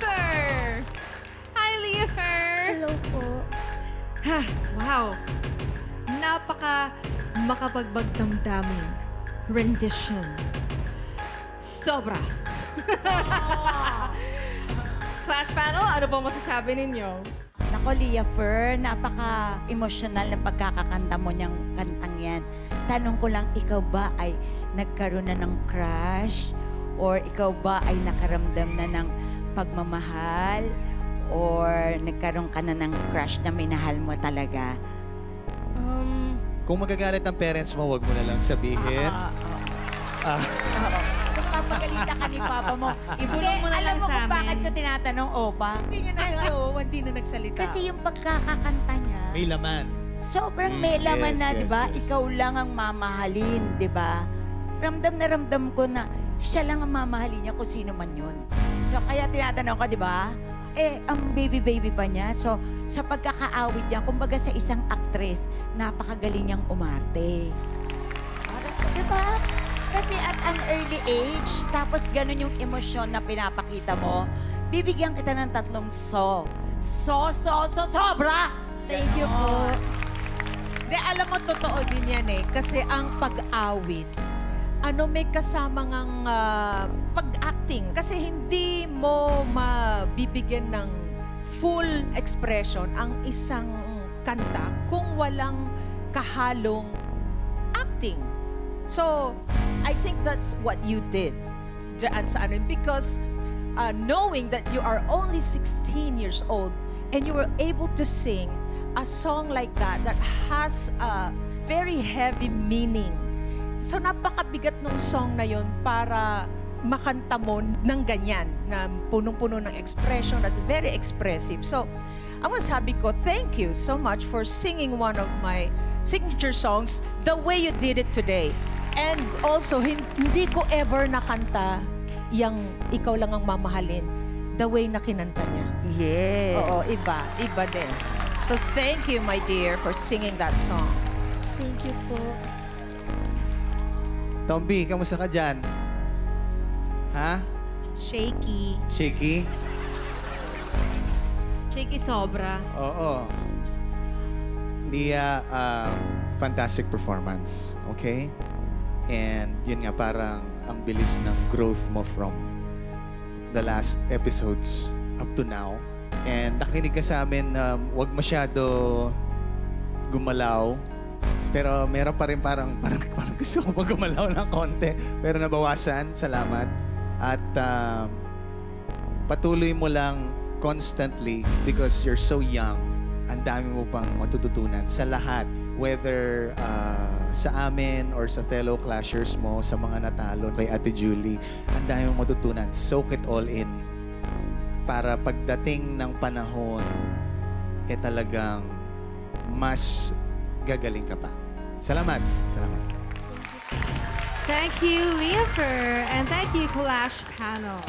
Leafer! Hi, Leafer! Hello po. Ha, wow! Napaka makapagbagdamdamin rendition. Sobra! Clash panel, ano po masasabi ninyo? Nako, Leafer, napaka-emosyonal ng pagkakakanta mo niyang kantang yan. Tanong ko lang, ikaw ba ay nagkaroon na ng crush? Or ikaw ba ay nakaramdam na ng pagmamahal? Or nagkaroon ka na ng crush na minahal mo talaga? Kung magagalit ang parents mo, wag mo na lang sabihin. Kung papagalitan ka ni Papa mo, Ibulong mo na lang alam mo sa kung bakit amin. ko tinatanong, Opa? Hindi na nagsalita. Kasi yung pagkakakanta niya, May laman. sobrang may laman Yes, na, yes, di ba? yes. Ikaw lang ang mamahalin, di ba? Ramdam na ramdam ko na siya lang ang mamahalin niya kung sino man yun. So, kaya tinatanong ko, di ba? Ang baby-baby pa niya. So, sa pagkakaawit niya, kumbaga sa isang actress, napakagaling niyang umarte. Di ba? Kasi at an early age, tapos ganun yung emosyon na pinapakita mo, bibigyan kita ng 3 sobra! Thank you po. De, alam mo, totoo din yan eh. Kasi ang pag-awit, may kasama ngang pag-acting. Kasi hindi mo mabibigyan ng full expression ang isang kanta kung walang kahalong acting. So, I think that's what you did dyan sa ano. Because knowing that you are only 16 years old and you were able to sing a song like that has a very heavy meaning. So, napakabigat ng song na yon para makanta mo ng ganyan, na punong-puno ng expression that's very expressive. So, ang sabi ko, thank you so much for singing one of my signature songs the way you did it today. And also, hindi ko ever nakanta yung ikaw lang ang mamahalin the way na kinanta niya. Yeah. Oo, iba. Iba din. So, thank you, my dear, for singing that song. Thank you po. Tomby, kamusta ka dyan? Ha? Shaky. Shaky? Shaky sobra. Oo. Lia, fantastic performance. Okay? And yun nga, parang ang bilis ng growth mo from the last episodes up to now. And nakinig ka sa amin na wag masyado gumalaw. Pero meron pa rin parang gusto ko pa gumalaw ng konti. Pero nabawasan. Salamat. At patuloy mo lang constantly because you're so young. Ang dami mo pang matututunan sa lahat. Whether sa amin or sa fellow clashers mo, sa mga natalo kay Ate Julie, ang dami mong matutunan. Soak it all in. Para pagdating ng panahon, talagang mas gagaling ka pa. Salamat. Salamat. Thank you, Leafer. And thank you, Clash panel.